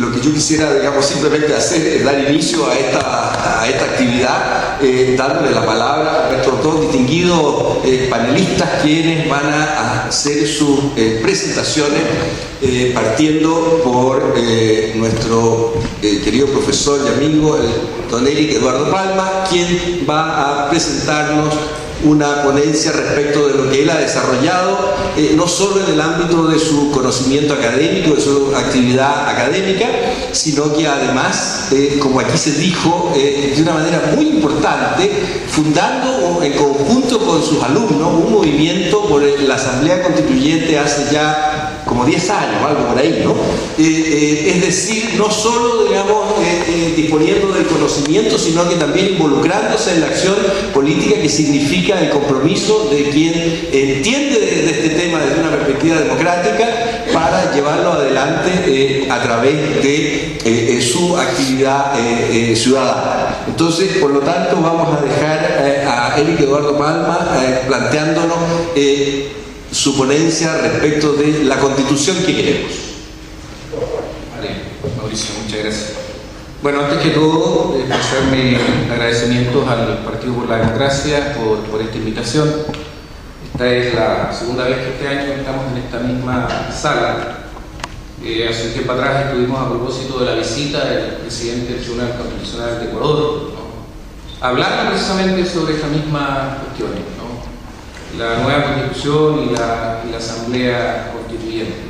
lo que yo quisiera, digamos, simplemente hacer es dar inicio a esta actividad, dándole la palabra a nuestros dos distinguidos panelistas, quienes van a hacer sus presentaciones, partiendo por nuestro querido profesor y amigo, el don Eric Eduardo Palma, quien va a presentarnos una ponencia respecto de lo que él ha desarrollado, no solo en el ámbito de su conocimiento académico, de su actividad académica, sino que además, como aquí se dijo, de una manera muy importante, fundando en conjunto con sus alumnos un movimiento por la Asamblea Constituyente hace ya como 10 años, algo por ahí, ¿no? Es decir, no solo, digamos, disponiendo del conocimiento, sino que también involucrándose en la acción política, que significa el compromiso de quien entiende de este tema desde una perspectiva democrática para llevarlo adelante a través de su actividad ciudadana. Entonces, por lo tanto, vamos a dejar a Eric Eduardo Palma planteándonos su ponencia respecto de la Constitución que queremos. Vale, Mauricio, muchas gracias. Bueno, antes que todo, expresar mis agradecimientos al Partido por la Democracia por esta invitación. Esta es la segunda vez que este año estamos en esta misma sala. Hace un tiempo atrás estuvimos a propósito de la visita del presidente del Tribunal Constitucional de Ecuador, ¿no?, hablando precisamente sobre estas mismas cuestiones, ¿no?, la nueva Constitución y la Asamblea Constituyente.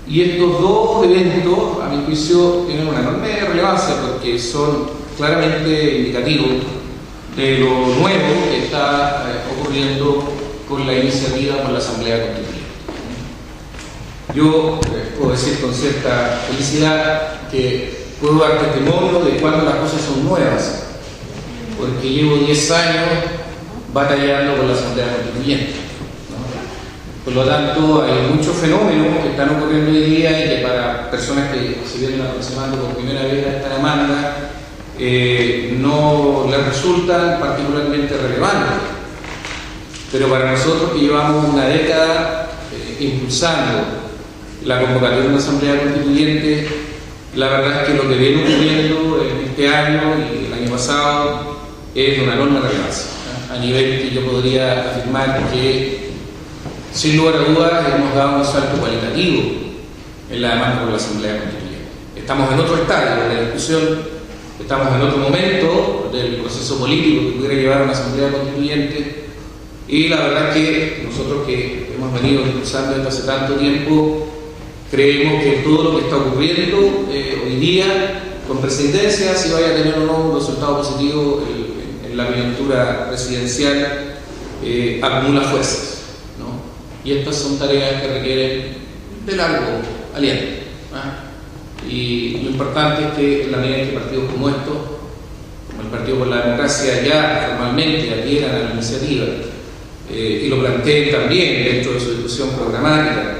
Y estos dos eventos, a mi juicio, tienen una enorme relevancia porque son claramente indicativos de lo nuevo que está ocurriendo con la iniciativa por la Asamblea Constituyente. Yo puedo decir con cierta felicidad que puedo dar testimonio de cuando las cosas son nuevas, porque llevo 10 años batallando con la Asamblea Constituyente, ¿no? Por lo tanto, hay muchos fenómenos que están ocurriendo hoy día y que para personas que se vienen aproximando por primera vez a esta demanda no les resultan particularmente relevantes. Pero para nosotros que llevamos una década impulsando la convocatoria de una Asamblea Constituyente, la verdad es que lo que viene ocurriendo en este año y el año pasado es de una enorme relevancia, a nivel que yo podría afirmar que, sin lugar a dudas, hemos dado un salto cualitativo en la demanda por la Asamblea Constituyente. Estamos en otro estadio de la discusión, estamos en otro momento del proceso político que pudiera llevar a una Asamblea Constituyente, y la verdad es que nosotros que hemos venido impulsando esto hace tanto tiempo, creemos que todo lo que está ocurriendo hoy día con presidencia, si vaya a tener o no un resultado positivo en la coyuntura presidencial, acumula fuerzas, ¿no? Y estas son tareas que requieren de largo aliento, ¿no? Y lo importante es que en la medida en que partidos como estos, como el Partido por la Democracia, ya formalmente adhieran a la iniciativa y lo planteen también dentro de su discusión programática,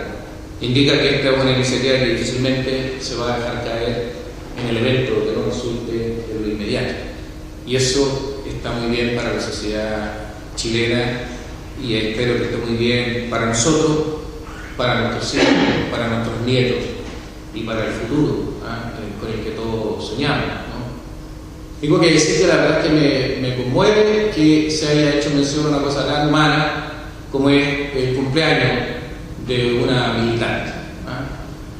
indica que esta es una iniciativa que difícilmente se va a dejar caer en el evento que no resulte de lo inmediato. Y eso está muy bien para la sociedad chilena y espero que esté muy bien para nosotros, para nuestros hijos, para nuestros nietos y para el futuro, con el que todos soñamos, ¿no? Tengo que decir que la verdad es que me conmueve que se haya hecho mención a una cosa tan humana como es el cumpleaños de una militante.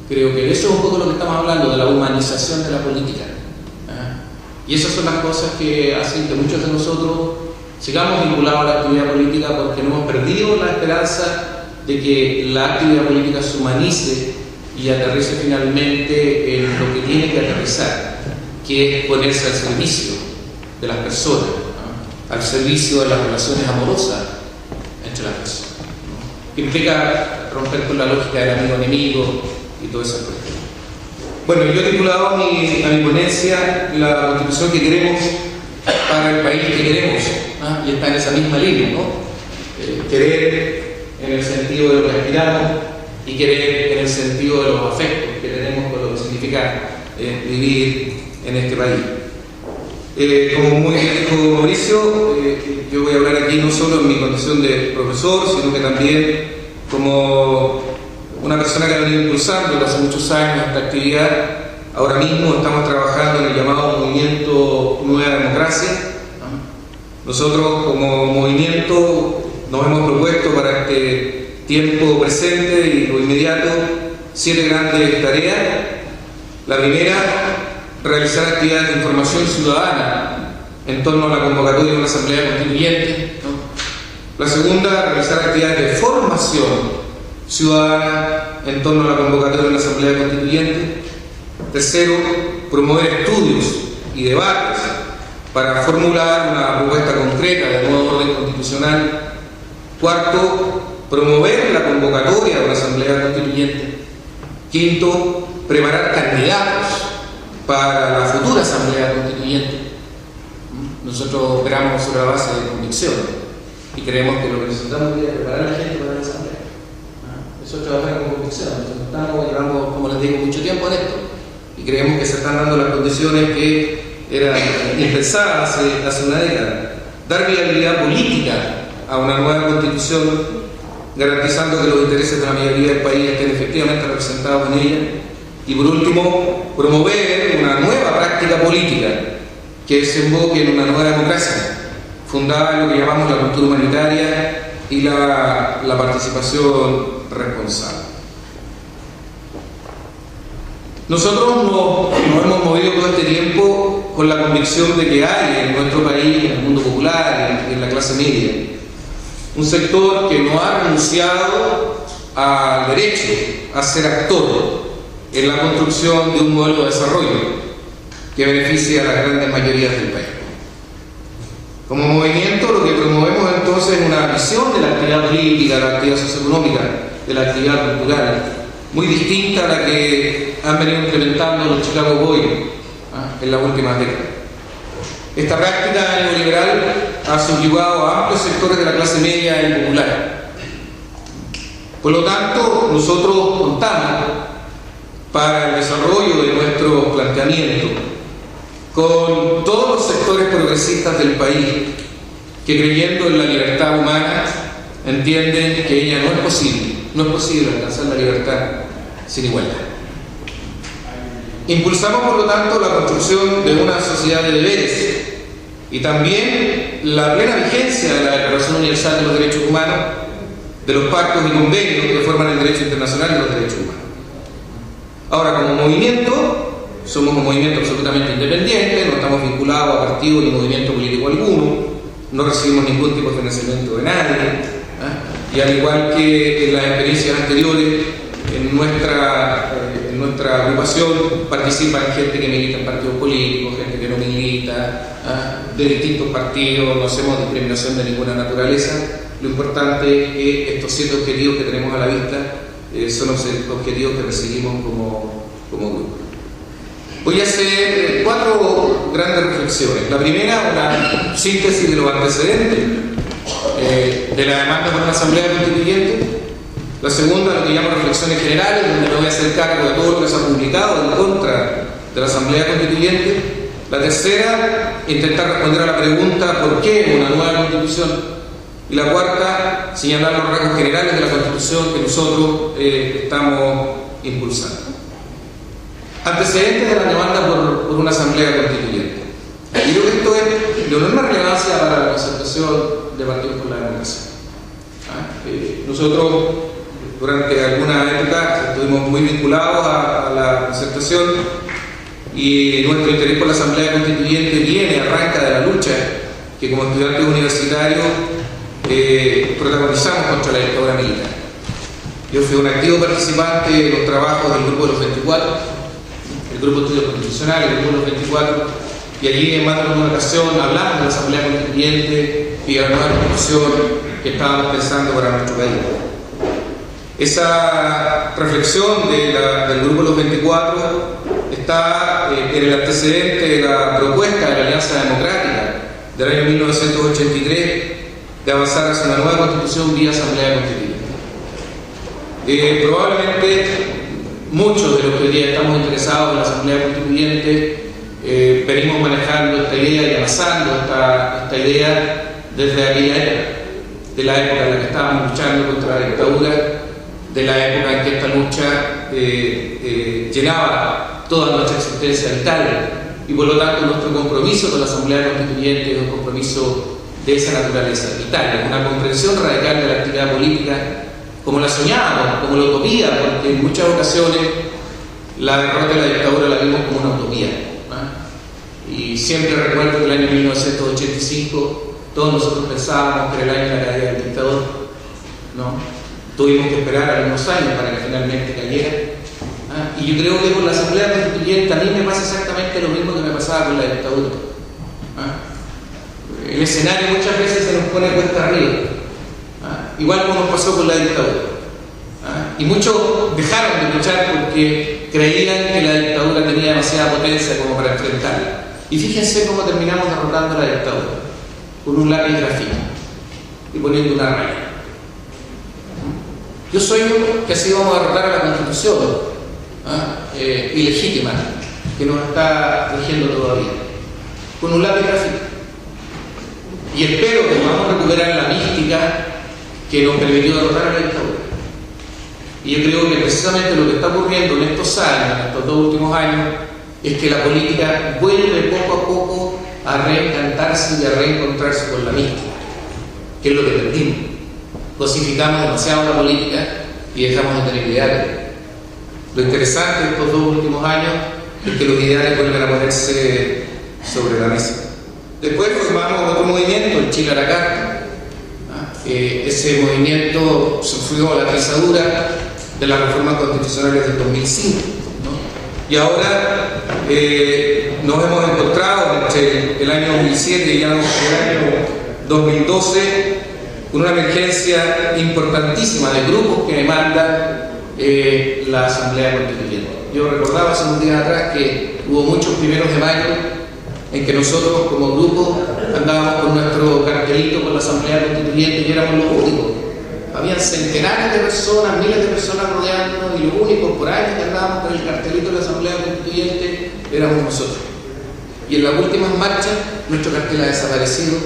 Creo que eso es un poco lo que estamos hablando, de la humanización de la política. Y esas son las cosas que hacen que muchos de nosotros sigamos vinculados a la actividad política, porque no hemos perdido la esperanza de que la actividad política se humanice y aterrice finalmente en lo que tiene que aterrizar, que es ponerse al servicio de las personas, al servicio de las relaciones amorosas entre las personas, ¿no? Que implica romper con la lógica del amigo-enemigo y todo eso. Bueno, yo he titulado a mi ponencia La Constitución que queremos para el país que queremos, y está en esa misma línea, ¿no? Querer en el sentido de lo que aspiramos y querer en el sentido de los afectos que tenemos con lo que significa vivir en este país. Como muy bien dijo Mauricio, yo voy a hablar aquí no solo en mi condición de profesor, sino que también como una persona que ha venido impulsando desde hace muchos años esta actividad Ahora mismo estamos trabajando en el llamado movimiento Nueva Democracia. Nosotros como movimiento nos hemos propuesto para este tiempo presente y lo inmediato 7 grandes tareas. La primera, realizar actividades de información ciudadana en torno a la convocatoria de una asamblea constituyente. La segunda, realizar actividades de formación ciudadana en torno a la convocatoria de una asamblea constituyente. Tercero, promover estudios y debates para formular una propuesta concreta de nuevo orden constitucional. Cuarto, promover la convocatoria de una asamblea constituyente. Quinto, preparar candidatos para la futura asamblea constituyente. Nosotros operamos sobre la base de convicción y creemos que lo que necesitamos es preparar a la gente para la asamblea. Eso es trabajar con convicción. Nosotros estamos llevando, como les digo, mucho tiempo en esto y creemos que se están dando las condiciones que eran impensadas hace una década. Dar viabilidad política a una nueva constitución, garantizando que los intereses de la mayoría del país estén efectivamente representados en ella. Y por último, promover una nueva práctica política que desemboque en una nueva democracia, fundada en lo que llamamos la cultura humanitaria y la participación responsable. Nosotros nos hemos movido todo este tiempo con la convicción de que hay en nuestro país, en el mundo popular, en la clase media, un sector que no ha renunciado al derecho a ser actor en la construcción de un modelo de desarrollo que beneficie a las grandes mayorías del país. Como movimiento, lo que promovemos entonces es una visión de la actividad política, de la actividad socioeconómica, de la actividad cultural, muy distinta a la que han venido implementando los Chicago Boys en las últimas décadas. Esta práctica neoliberal ha subyugado a amplios sectores de la clase media y popular. Por lo tanto, nosotros contamos para el desarrollo de nuestro planteamiento con todos los sectores progresistas del país que, creyendo en la libertad humana, entienden que ella no es posible alcanzar la libertad sin igualdad. Impulsamos, por lo tanto, la construcción de una sociedad de deberes y también la plena vigencia de la Declaración Universal de los Derechos Humanos, de los pactos y convenios que forman el derecho internacional de los derechos humanos. Ahora, como movimiento, somos un movimiento absolutamente independiente, no estamos vinculados a partido ni movimiento político alguno, no recibimos ningún tipo de financiamiento de nadie, y al igual que en las experiencias anteriores, en nuestra agrupación participan gente que milita en partidos políticos, gente que no milita, de distintos partidos, no hacemos discriminación de ninguna naturaleza. Lo importante es que estos 7 objetivos que tenemos a la vista son los objetivos que perseguimos como grupo. Voy a hacer 4 grandes reflexiones. La primera, una síntesis de los antecedentes de la demanda por una asamblea constituyente. La segunda, lo que llamo reflexiones generales, donde me voy a hacer cargo de todo lo que se ha publicado en contra de la asamblea constituyente. La tercera, intentar responder a la pregunta ¿por qué una nueva constitución? Y la cuarta, señalar los rasgos generales de la constitución que nosotros estamos impulsando. Antecedentes de la demanda por una asamblea constituyente. Y creo que esto es de enorme relevancia para la concertación de Partidos por la Democracia. Nosotros, durante alguna época, estuvimos muy vinculados a la concertación y nuestro interés por la asamblea constituyente arranca de la lucha que como estudiantes universitarios protagonizamos contra la dictadura militar. Yo fui un activo participante de los trabajos del Grupo de los 24, el Grupo de Estudios Constitucionales, el Grupo de los 24, y allí en más de una ocasión hablamos de la Asamblea Constituyente y de la nueva constitución que estábamos pensando para nuestro país. Esa reflexión del Grupo de los 24 está en el antecedente de la propuesta de la Alianza Democrática del año 1983 de avanzar hacia una nueva constitución vía asamblea constituyente. Probablemente muchos de los que hoy día estamos interesados en la asamblea constituyente venimos manejando esta idea y avanzando esta idea desde aquella época, de la época en la que estábamos luchando contra la dictadura, de la época en que esta lucha llenaba toda nuestra existencia vital, y por lo tanto nuestro compromiso con la Asamblea Constituyente es un compromiso de esa naturaleza vital, una comprensión radical de la actividad política como la soñábamos, como la utopía, porque en muchas ocasiones la derrota de la dictadura la vimos como una utopía, ¿no? Y siempre recuerdo que el año 1985 todos nosotros pensábamos que era el año de la caída del dictador, ¿no? Tuvimos que esperar algunos años para que finalmente cayera. Y yo creo que con la Asamblea Constituyente a mí me pasa exactamente lo mismo que me pasaba con la dictadura. El escenario muchas veces se nos pone cuesta arriba, igual como nos pasó con la dictadura. Y muchos dejaron de luchar porque creían que la dictadura tenía demasiada potencia como para enfrentarla. Y fíjense cómo terminamos derrotando la dictadura, con un lápiz grafito y poniendo una raya. Yo sueño que así vamos a derrotar a la Constitución ilegítima que nos está rigiendo todavía, con un lápiz grafito. Y espero que podamos recuperar la mística que nos permitió derrotar a la dictadura. Y yo creo que precisamente lo que está ocurriendo en estos años, en estos 2 últimos años, es que la política vuelve poco a poco a reencantarse y a reencontrarse con la mística, que es lo que perdimos. Cosificamos demasiado la política y dejamos de tener ideales. Lo interesante de estos 2 últimos años es que los ideales vuelven a ponerse sobre la mesa. Después formamos otro movimiento, el Chile a la carta. Ese movimiento sufrió la pisadura de las reformas constitucionales del 2005, ¿no? Y ahora nos hemos encontrado entre el año 2007 y el año 2012 con una emergencia importantísima de grupos que demandan la Asamblea Constituyente. Yo recordaba hace unos días atrás que hubo muchos primeros de mayo en que nosotros como grupo andábamos con nuestro cartelito con la Asamblea Constituyente y éramos los únicos. Habían centenares de personas, miles de personas rodeándonos y los únicos por años que andábamos con el cartelito de la Asamblea Constituyente éramos nosotros. Y en las últimas marchas nuestro cartel ha desaparecido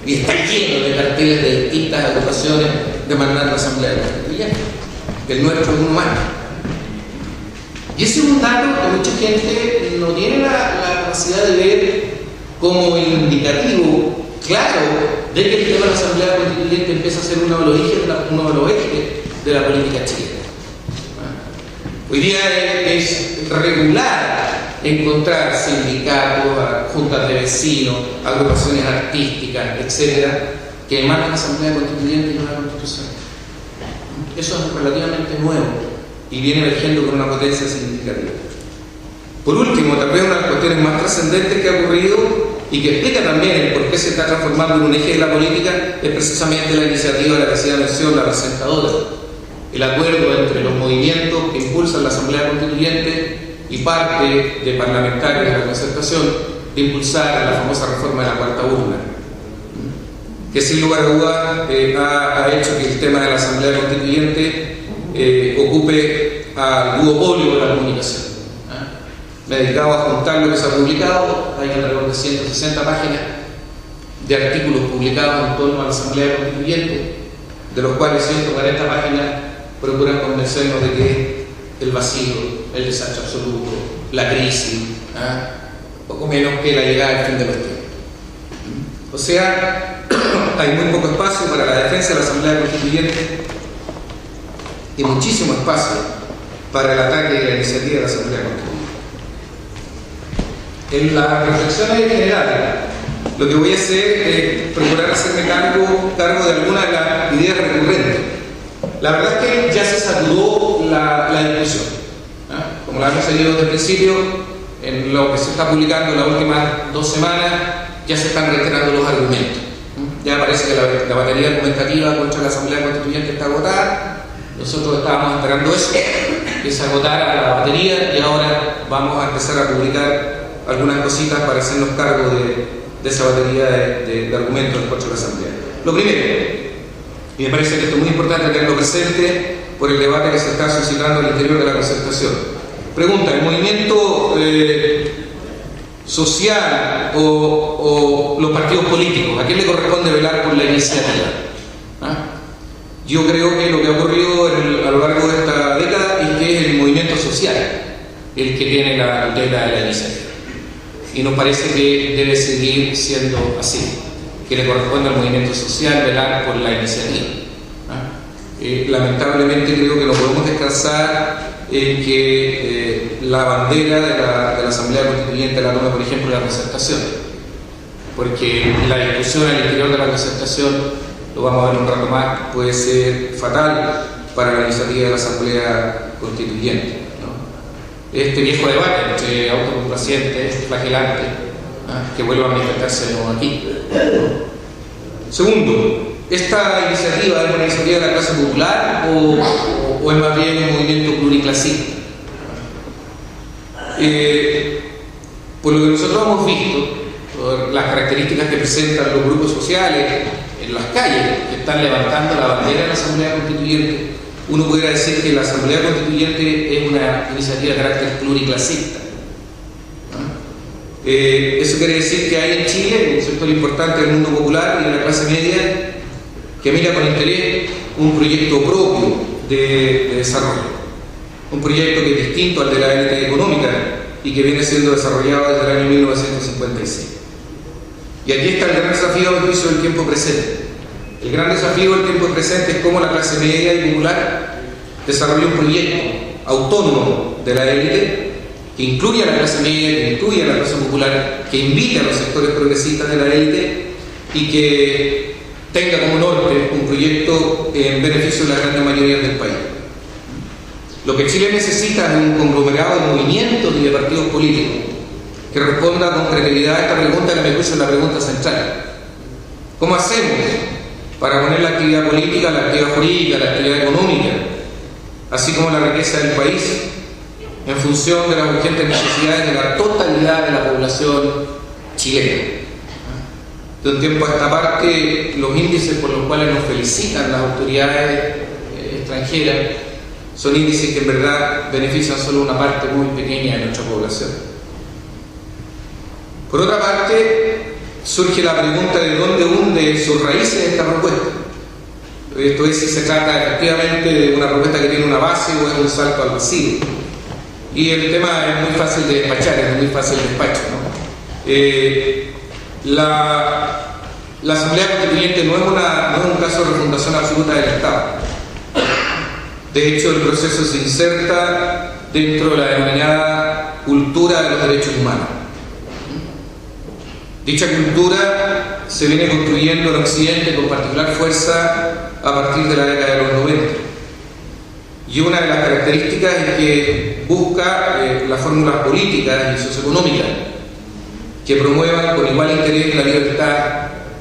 y está lleno de carteles de distintas agrupaciones demandando la Asamblea Constituyente. El nuestro es uno más. Y ese es un dato que mucha gente no tiene la capacidad de ver como indicativo claro de que el tema de la Asamblea Constituyente empieza a ser uno de los ejes de la política chilena. Hoy día es regular encontrar sindicatos, juntas de vecinos, agrupaciones artísticas, etcétera, que demandan la Asamblea Constituyente y no la Constitución. Eso es relativamente nuevo y viene emergiendo con una potencia significativa. Por último, tal vez una de las cuestiones más trascendentes que ha ocurrido y que explica también el por qué se está transformando en un eje de la política es precisamente la iniciativa de la que hacía mención la presentadora. El acuerdo entre los movimientos que impulsan la Asamblea Constituyente y parte de parlamentarios de la Concertación de impulsar la famosa reforma de la cuarta urna, que sin lugar a dudas ha hecho que el tema de la Asamblea Constituyente ocupe al duopolio de la comunicación. Me he dedicado a juntar lo que se ha publicado, hay alrededor de 160 páginas de artículos publicados en torno a la Asamblea Constituyente, de los cuales 140 páginas procuran convencernos de que el vacío, el desastre absoluto, la crisis, poco menos que la llegada al fin de los tiempos. O sea, hay muy poco espacio para la defensa de la Asamblea Constituyente y muchísimo espacio para el ataque de la iniciativa de la Asamblea Constituyente. En las reflexiones generales, lo que voy a hacer es procurar hacerme cargo de algunas de las ideas recurrentes. La verdad es que ya se saturó la discusión. Como la hemos seguido desde el principio, en lo que se está publicando en las últimas 2 semanas, ya se están reiterando los argumentos. Ya parece que la batería argumentativa contra la Asamblea Constituyente está agotada. Nosotros estábamos esperando eso, que se agotara la batería, y ahora vamos a empezar a publicar algunas cositas para hacernos cargo de esa batería de argumentos en contra de la Asamblea. Lo primero, y me parece que esto es muy importante tenerlo presente por el debate que se está suscitando al interior de la Concertación. Pregunta, ¿el movimiento social o los partidos políticos, a quién le corresponde velar por la iniciativa? Yo creo que lo que ha ocurrido a lo largo de esta década es que es el movimiento social el que tiene la tutela de la iniciativa. Y nos parece que debe seguir siendo así, que le corresponde al movimiento social velar por la iniciativa. Lamentablemente creo que no podemos descansar en que la bandera de la Asamblea Constituyente la tome, por ejemplo, la concertación, porque la discusión al interior de la concertación, lo vamos a ver un rato más, puede ser fatal para la iniciativa de la Asamblea Constituyente, ¿no? Este viejo debate entre autocomplacientes, flagelantes, que vuelva a manifestarse aquí, ¿no? Segundo, ¿esta iniciativa es una iniciativa de la clase popular o es más bien un movimiento pluriclasista? Por lo que nosotros hemos visto, por las características que presentan los grupos sociales en las calles que están levantando la bandera de la Asamblea Constituyente, uno pudiera decir que la Asamblea Constituyente es una iniciativa de carácter pluriclasista. Eso quiere decir que hay en Chile un sector importante del mundo popular y de la clase media que mira con interés un proyecto propio de desarrollo, un proyecto que es distinto al de la élite económica y que viene siendo desarrollado desde el año 1956. Y aquí está el gran desafío del juicio del tiempo presente. El gran desafío del tiempo presente es cómo la clase media y popular desarrolla un proyecto autónomo de la élite que incluya a la clase media, que incluya a la clase popular, que invite a los sectores progresistas de la élite y que tenga como norte un proyecto en beneficio de la gran mayoría del país. Lo que Chile necesita es un conglomerado de movimientos y de partidos políticos que responda con credibilidad a esta pregunta, que me parece la pregunta central. ¿Cómo hacemos para poner la actividad política, la actividad jurídica, la actividad económica, así como la riqueza del país, en función de las urgentes necesidades de la totalidad de la población chilena? De un tiempo a esta parte, los índices por los cuales nos felicitan las autoridades extranjeras son índices que en verdad benefician solo una parte muy pequeña de nuestra población. Por otra parte, surge la pregunta de dónde hunde sus raíces esta propuesta. Esto es, si se trata efectivamente de una propuesta que tiene una base o es un salto al vacío. Y el tema es muy fácil de despachar, es muy fácil de despacho, ¿no? La Asamblea Constituyente no es un caso de refundación absoluta del Estado. De hecho, el proceso se inserta dentro de la denominada cultura de los derechos humanos. Dicha cultura se viene construyendo en Occidente con particular fuerza a partir de la década de los 90. Y una de las características es que busca las fórmulas políticas y socioeconómicas que promuevan con igual interés la libertad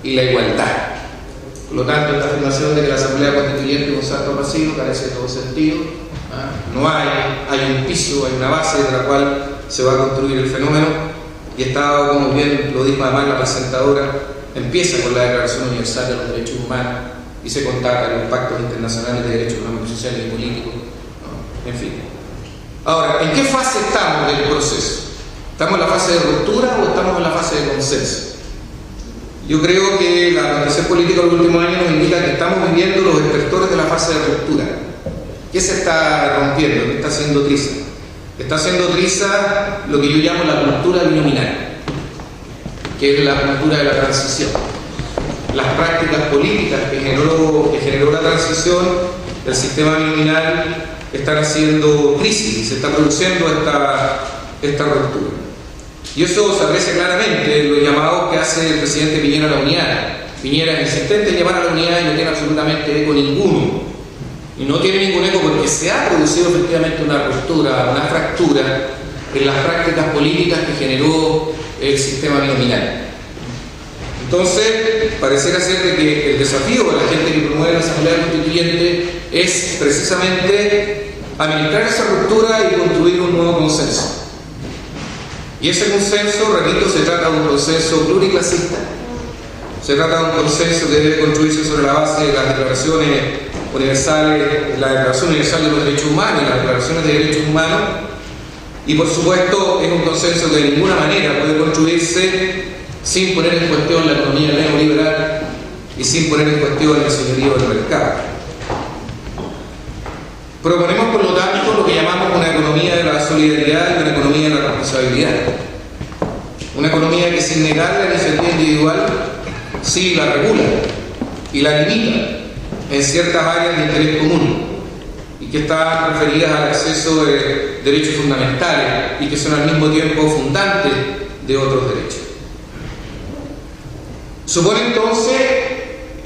y la igualdad. Por lo tanto, esta afirmación de que la Asamblea Constituyente es un salto vacío carece de todo sentido. No hay un piso, hay una base de la cual se va a construir el fenómeno, y está, como bien lo dijo además la presentadora, empieza con la Declaración Universal de los Derechos Humanos y se contacta con los pactos internacionales de derechos económicos, sociales y políticos, ¿no? En fin. Ahora, ¿en qué fase estamos del proceso? ¿Estamos en la fase de ruptura o estamos en la fase de consenso? Yo creo que la condición política de los últimos años nos indica que estamos viviendo los estertores de la fase de ruptura. ¿Qué se está rompiendo? ¿Qué está haciendo triza? Está haciendo triza lo que yo llamo la cultura binominal, que es la cultura de la transición. Las prácticas políticas que generó la transición del sistema binominal están haciendo crisis y se está produciendo esta ruptura. Y eso se aprecia claramente en los llamados que hace el presidente Piñera a la unidad. Piñera es insistente en llamar a la unidad y no tiene absolutamente eco ninguno. Y no tiene ningún eco porque se ha producido efectivamente una ruptura, una fractura en las prácticas políticas que generó el sistema binominal. Entonces, pareciera ser de que el desafío de la gente que promueve la Asamblea Constituyente es precisamente administrar esa ruptura y construir un nuevo consenso. Y ese consenso, repito, se trata de un consenso pluriclasista, se trata de un consenso que debe construirse sobre la base de las declaraciones universales, la Declaración Universal de los Derechos Humanos y las declaraciones de derechos humanos, y por supuesto es un consenso que de ninguna manera puede construirse sin poner en cuestión la economía neoliberal y sin poner en cuestión el señorío del mercado. Proponemos, por lo tanto, lo que llamamos una economía de la solidaridad y una economía de la responsabilidad. Una economía que, sin negar la iniciativa individual, sí la regula y la limita en ciertas áreas de interés común y que están referidas al acceso de derechos fundamentales y que son al mismo tiempo fundantes de otros derechos. Supone entonces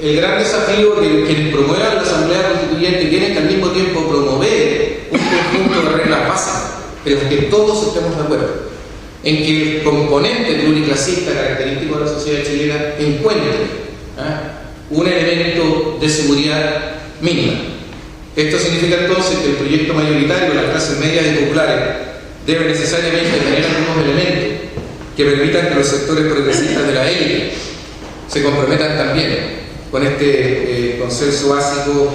el gran desafío que quienes promuevan la Asamblea Constituyente tienen que al mismo tiempo promover un conjunto de reglas básicas en las que todos estemos de acuerdo, en que el componente pluriclasista característico de la sociedad chilena encuentre un elemento de seguridad mínima. Esto significa entonces que el proyecto mayoritario de las clases medias y populares debe necesariamente tener algunos elementos que permitan que los sectores progresistas de la élite se comprometan también con este consenso básico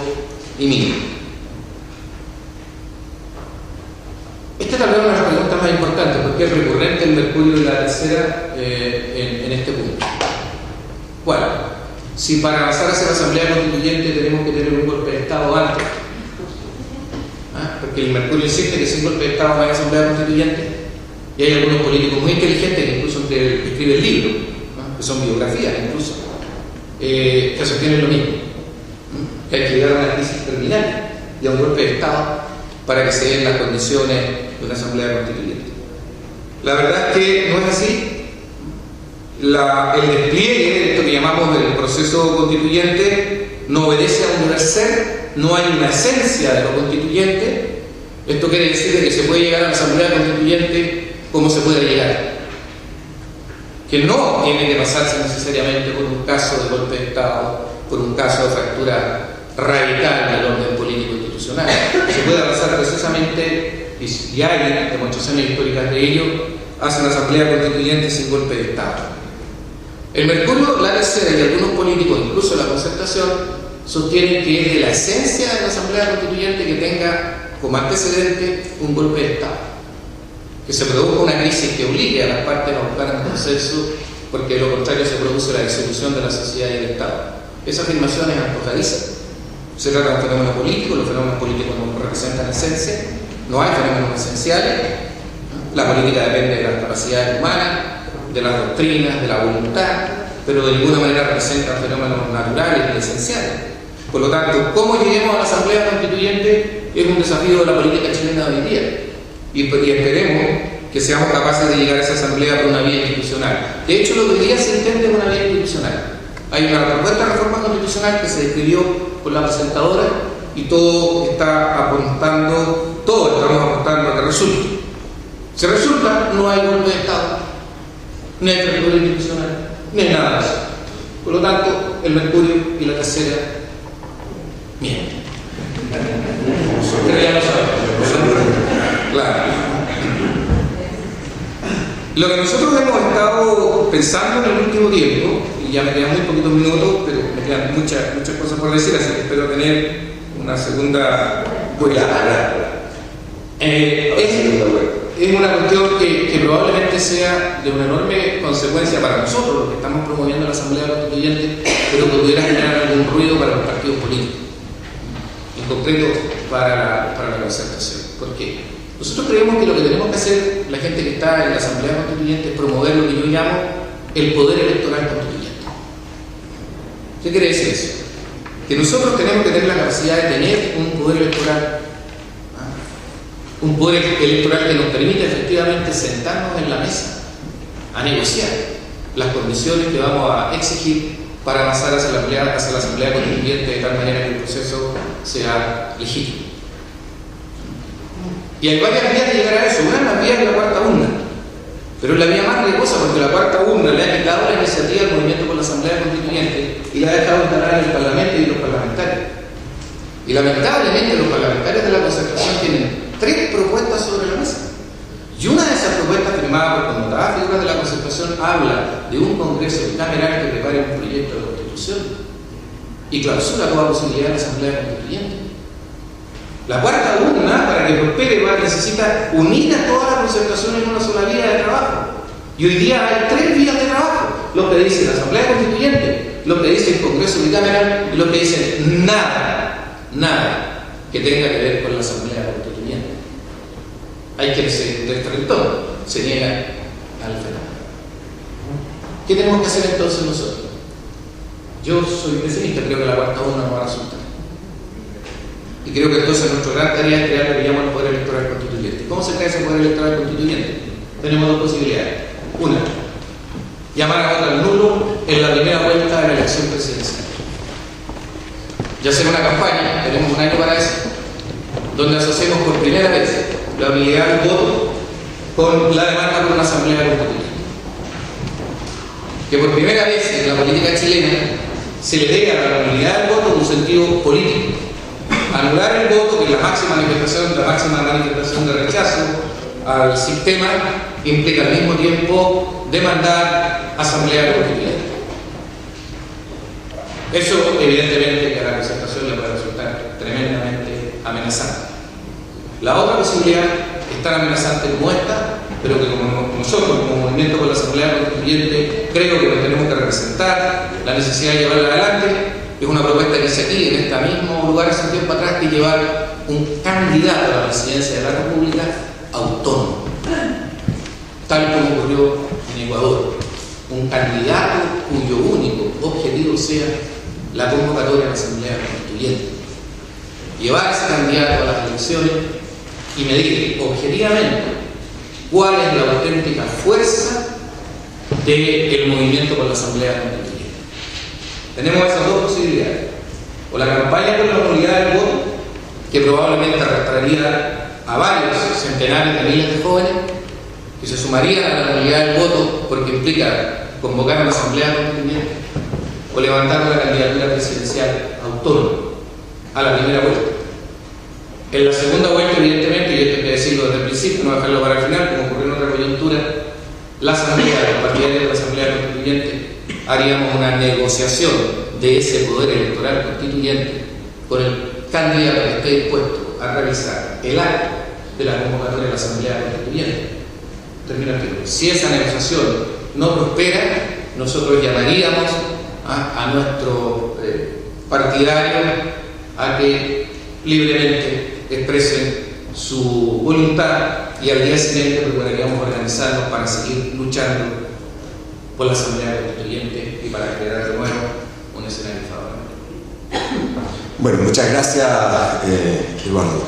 y mínimo. Esta tal vez es una de las preguntas más importantes, porque es recurrente el Mercurio y la Tercera en este punto. ¿Cuál? Si para avanzar hacia la Asamblea Constituyente tenemos que tener un golpe de Estado antes. Porque el Mercurio insiste que sin golpe de Estado no hay Asamblea Constituyente, y hay algunos políticos muy inteligentes que incluso escriben libros, que son biografías incluso, que sostienen lo mismo, que hay que llegar a una crisis terminal y a un golpe de Estado para que se den las condiciones de una Asamblea Constituyente. La verdad es que no es así. El despliegue de esto que llamamos el proceso constituyente no obedece a un deber ser, no hay una esencia de lo constituyente. Esto quiere decir que se puede llegar a la Asamblea Constituyente como se puede llegar, que no tiene que pasarse necesariamente por un caso de golpe de Estado, por un caso de fractura radical del orden político institucional. Se puede avanzar precisamente, y hay demostraciones históricas de ello, hacia una Asamblea Constituyente sin golpe de Estado. El Mercurio, la Tercera y algunos políticos, incluso la Concertación, sostienen que es de la esencia de la Asamblea Constituyente que tenga como antecedente un golpe de Estado, que se produzca una crisis que obligue a las partes a buscar un consenso, porque de lo contrario se produce la disolución de la sociedad y del Estado. Esa afirmación es antojadiza. Se trata de un fenómeno político, los fenómenos políticos no representan esencia, no hay fenómenos esenciales, la política depende de las capacidades humanas, de las doctrinas, de la voluntad, pero de ninguna manera representa fenómenos naturales y esenciales. Por lo tanto, cómo lleguemos a la Asamblea Constituyente es un desafío de la política chilena de hoy día, y esperemos que seamos capaces de llegar a esa Asamblea por una vía institucional. De hecho, lo que hoy día se entiende como una vía institucional. Hay una propuesta de reforma constitucional que se describió por la presentadora y todos estamos apostando a que resulte. Si resulta, no hay golpe de Estado, ni hay fractura institucional, ni hay nada de eso. Por lo tanto, el Mercurio y la Tercera mienten. Pero ya lo sabemos. Claro. Lo que nosotros hemos estado pensando en el último tiempo, y ya me quedan muy poquitos minutos, pero me quedan muchas cosas por decir, así que espero tener una segunda vuelta. Es una cuestión que probablemente sea de una enorme consecuencia para nosotros, los que estamos promoviendo la Asamblea Constituyente, pero que pudiera generar algún ruido para los partidos políticos, en concreto para la Concertación. ¿Por qué? Nosotros creemos que lo que tenemos que hacer, la gente que está en la Asamblea Constituyente, es promover lo que yo llamo el poder electoral constituyente. ¿Qué quiere decir eso? Que nosotros tenemos que tener la capacidad de tener un poder electoral, que nos permita efectivamente sentarnos en la mesa a negociar las condiciones que vamos a exigir para avanzar hacia la Asamblea Constituyente de tal manera que el proceso sea legítimo. Y hay varias vías de llegar a eso. Una es la vía de la cuarta urna, pero es la vía más riesgosa porque la cuarta urna le ha quitado la iniciativa al movimiento por la Asamblea Constituyente y la ha dejado instalada en el Parlamento y los parlamentarios. Y lamentablemente los parlamentarios de la Concertación tienen 3 propuestas sobre la mesa. Y una de esas propuestas, firmada por connotadas figuras de la Concertación, habla de un Congreso bicameral que prepare un proyecto de Constitución y clausura toda posibilidad de la Asamblea Constituyente. La cuarta urna, para que prospere, necesita unir a toda la Concertación en una sola vía de trabajo. Y hoy día hay 3 vías de trabajo: lo que dice la Asamblea Constituyente, lo que dice el Congreso bicameral y lo que dice nada. que tenga que ver con la Asamblea Constituyente. Hay quienes se detractó, se niegan al fenómeno. ¿Qué tenemos que hacer entonces nosotros? Yo soy pesimista, creo que la cuarta urna no va a resultar. Y creo que entonces nuestra gran tarea es crear lo que llaman el poder electoral constituyente. ¿Cómo se crea ese poder electoral constituyente? Tenemos dos posibilidades. Una, llamar a voto al nulo en la primera vuelta de la elección presidencial. Ya será una campaña, tenemos un año para eso, donde asociemos por primera vez la habilidad del voto con la demanda por una asamblea constituyente. Que por primera vez en la política chilena se le dé a la habilidad del voto un sentido político. Anular el voto, que es la máxima manifestación de rechazo al sistema, implica al mismo tiempo demandar asamblea constituyente. Eso evidentemente que a la representación le puede resultar tremendamente amenazante. La otra posibilidad es tan amenazante como esta, pero que como nosotros, como movimiento por la Asamblea Constituyente, creo que nos tenemos que representar la necesidad de llevarla adelante. Es una propuesta que hice aquí, en este mismo lugar hace un tiempo atrás, de llevar un candidato a la presidencia de la República autónomo, tal como ocurrió en Ecuador. Un candidato cuyo único objetivo sea la convocatoria de la Asamblea Constituyente. Llevar a ese candidato a las elecciones y medir objetivamente cuál es la auténtica fuerza del movimiento por la Asamblea Constituyente. Tenemos esas dos posibilidades. O la campaña por la unidad del voto, que probablemente arrastraría a varios centenares de miles de jóvenes, que se sumarían a la unidad del voto porque implica convocar a la Asamblea Constituyente, o levantar la candidatura presidencial autónoma a la primera vuelta. En la segunda vuelta, evidentemente, y esto hay que decirlo desde el principio, no dejarlo para el final, como ocurrió en otra coyuntura, la Asamblea, los partidarios de la Asamblea Constituyente, haríamos una negociación de ese poder electoral constituyente con el candidato que esté dispuesto a realizar el acto de la convocatoria de la Asamblea Constituyente. Termino aquí. Si esa negociación no prospera, nosotros llamaríamos a nuestros partidarios a que libremente expresen su voluntad y al día siguiente procuraríamos organizarnos para seguir luchando por la Asamblea Constituyente y para crear de nuevo un escenario favorable. Bueno, muchas gracias, Eduardo.